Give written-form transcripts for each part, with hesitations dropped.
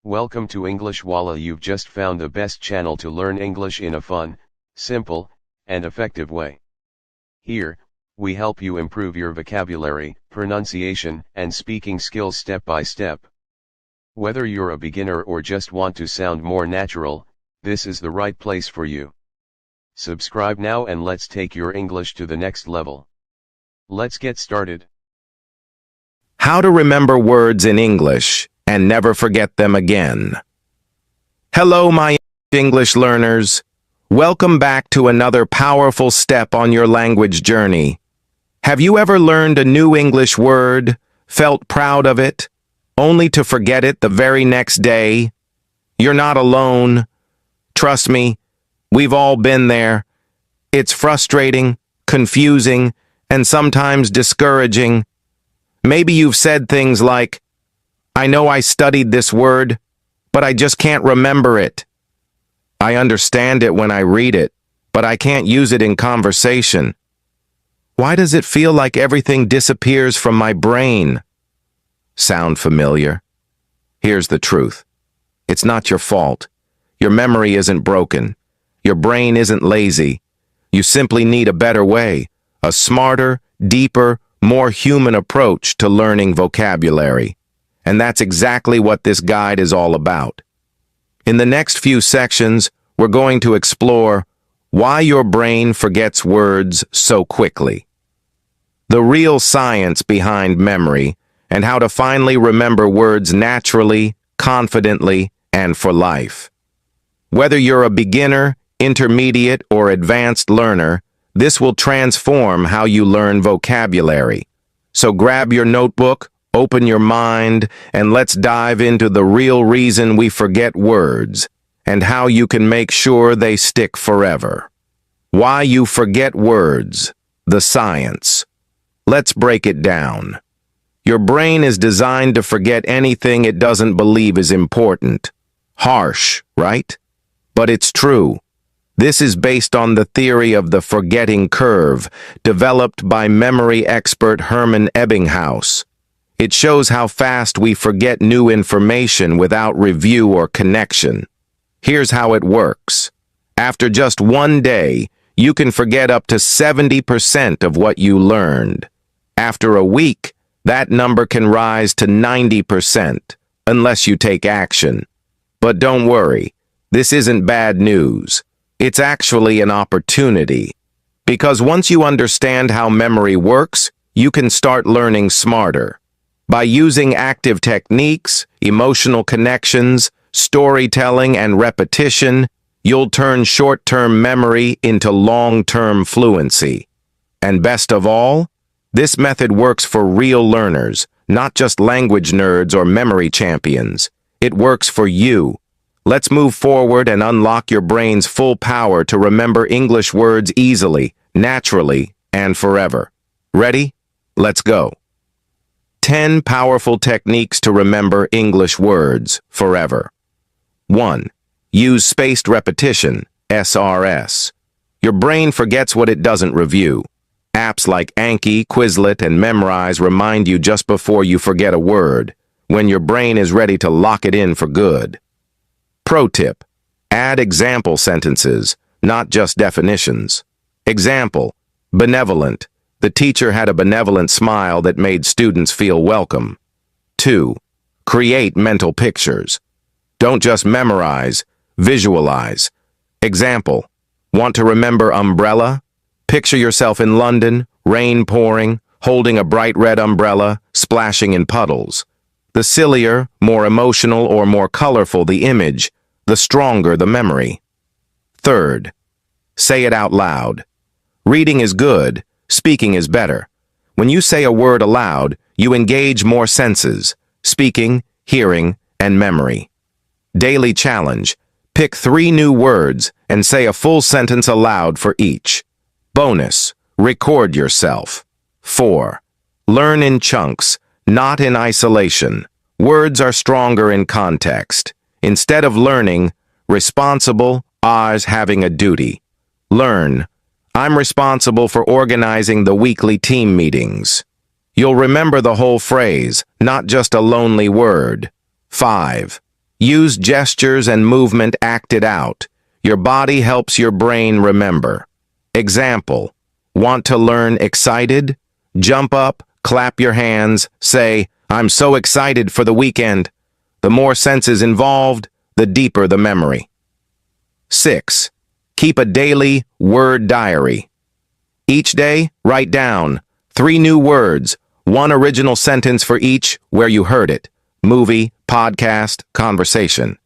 Welcome to English Walla. You've just found the best channel to learn English in a fun, simple, and effective way. Here, we help you improve your vocabulary, pronunciation, and speaking skills step by step. Whether you're a beginner or just want to sound more natural, this is the right place for you. Subscribe now and let's take your English to the next level. Let's get started. How to remember words in English and never forget them again. Hello, my English learners. Welcome back to another powerful step on your language journey. Have you ever learned a new English word, felt proud of it, only to forget it the very next day? You're not alone. Trust me, we've all been there. It's frustrating, confusing, and sometimes discouraging. Maybe you've said things like, I know I studied this word, but I just can't remember it. I understand it when I read it, but I can't use it in conversation. Why does it feel like everything disappears from my brain? Sound familiar? Here's the truth. It's not your fault. Your memory isn't broken. Your brain isn't lazy. You simply need a better way, a smarter, deeper, more human approach to learning vocabulary. And that's exactly what this guide is all about. In the next few sections, we're going to explore why your brain forgets words so quickly, the real science behind memory, and how to finally remember words naturally, confidently, and for life. Whether you're a beginner, intermediate, or advanced learner, this will transform how you learn vocabulary. So grab your notebook, open your mind, and let's dive into the real reason we forget words and how you can make sure they stick forever. Why you forget words, the science. Let's break it down. Your brain is designed to forget anything it doesn't believe is important. Harsh, right? But it's true. This is based on the theory of the forgetting curve, developed by memory expert Hermann Ebbinghaus. It shows how fast we forget new information without review or connection. Here's how it works. After just one day, you can forget up to 70% of what you learned. After a week, that number can rise to 90%, unless you take action. But don't worry, this isn't bad news. It's actually an opportunity. Because once you understand how memory works, you can start learning smarter. By using active techniques, emotional connections, storytelling, and repetition, you'll turn short-term memory into long-term fluency. And best of all, this method works for real learners, not just language nerds or memory champions. It works for you. Let's move forward and unlock your brain's full power to remember English words easily, naturally, and forever. Ready? Let's go. 10 powerful techniques to remember English words forever. 1. Use spaced repetition, SRS. Your brain forgets what it doesn't review. Apps like Anki, Quizlet, and Memrise remind you just before you forget a word, when your brain is ready to lock it in for good. Pro tip: add example sentences, not just definitions. Example: benevolent. The teacher had a benevolent smile that made students feel welcome. 2. Create mental pictures. Don't just memorize, visualize. Example: want to remember umbrella? Picture yourself in London, rain pouring, holding a bright red umbrella, splashing in puddles. The sillier, more emotional, or more colorful the image, the stronger the memory. 3. Say it out loud. Reading is good, speaking is better. When you say a word aloud, you engage more senses: speaking, hearing, and memory. Daily challenge: pick 3 new words and say a full sentence aloud for each. Bonus: record yourself. 4. Learn in chunks, not in isolation. Words are stronger in context. Instead of learning, responsible, Oz having a duty. Learn: I'm responsible for organizing the weekly team meetings. You'll remember the whole phrase, not just a lonely word. 5. Use gestures and movement acted out. Your body helps your brain remember. Example, want to learn excited? Jump up, clap your hands, say, I'm so excited for the weekend. The more senses involved, the deeper the memory. 6. Keep a daily word diary. Each day, write down 3 new words, 1 original sentence for each where you heard it. Movie, podcast, conversation.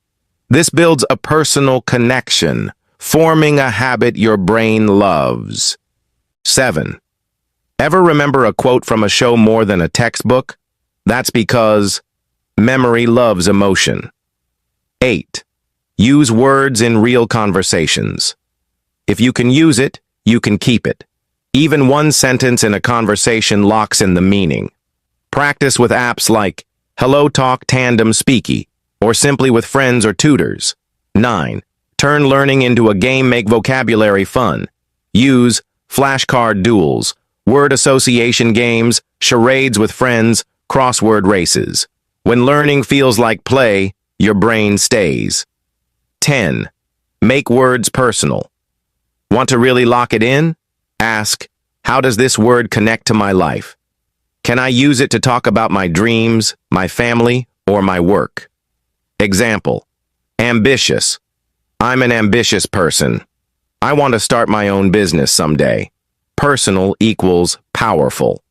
This builds a personal connection, forming a habit your brain loves. 7. Ever remember a quote from a show more than a textbook? That's because memory loves emotion. 8. Use words in real conversations. If you can use it, you can keep it. Even 1 sentence in a conversation locks in the meaning. Practice with apps like HelloTalk Tandem Speaky, or simply with friends or tutors. 9. Turn learning into a game, make vocabulary fun. Use flashcard duels, word association games, charades with friends, crossword races. When learning feels like play, your brain stays. 10. Make words personal. Want to really lock it in? Ask, how does this word connect to my life? Can I use it to talk about my dreams, my family, or my work? Example, ambitious. I'm an ambitious person. I want to start my own business someday. Personal equals powerful.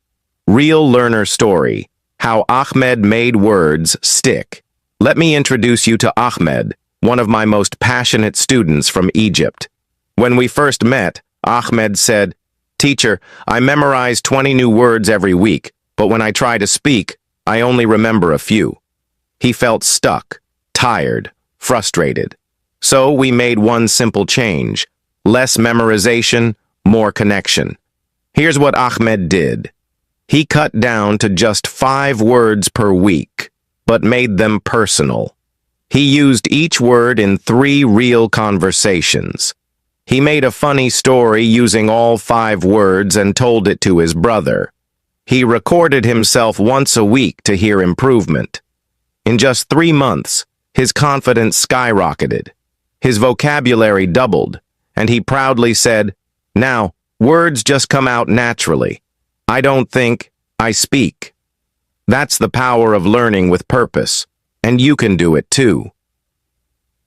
Real learner story, how Ahmed made words stick. Let me introduce you to Ahmed, one of my most passionate students from Egypt. When we first met, Ahmed said, "Teacher, I memorize 20 new words every week, but when I try to speak, I only remember a few." He felt stuck, tired, frustrated. So we made one simple change: less memorization, more connection. Here's what Ahmed did. He cut down to just 5 words per week, but made them personal. He used each word in 3 real conversations. He made a funny story using all 5 words and told it to his brother. He recorded himself once a week to hear improvement. In just 3 months, his confidence skyrocketed. His vocabulary doubled, and he proudly said, "Now, words just come out naturally. I don't think, I speak." That's the power of learning with purpose, and you can do it too.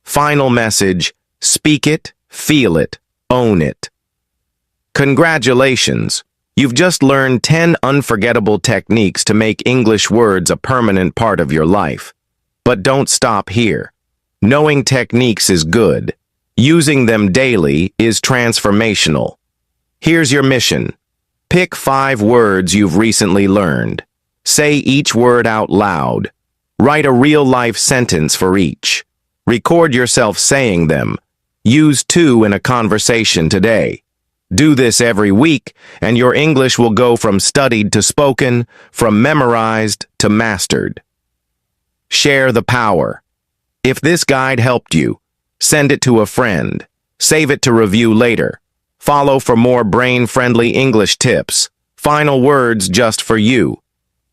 Final message, speak it, feel it, own it. Congratulations! You've just learned 10 unforgettable techniques to make English words a permanent part of your life. But don't stop here. Knowing techniques is good. Using them daily is transformational. Here's your mission. Pick 5 words you've recently learned. Say each word out loud. Write a real-life sentence for each. Record yourself saying them. Use 2 in a conversation today. Do this every week, and your English will go from studied to spoken, from memorized to mastered. Share the power. If this guide helped you, send it to a friend. Save it to review later. Follow for more brain-friendly English tips. Final words just for you.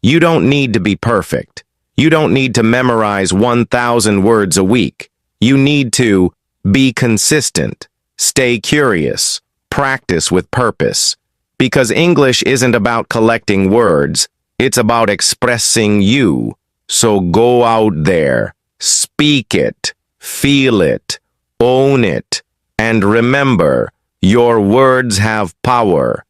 You don't need to be perfect. You don't need to memorize 1,000 words a week. You need to be consistent. Stay curious. Practice with purpose. Because English isn't about collecting words. It's about expressing you. So go out there. Speak it. Feel it. Own it. And remember, your words have power.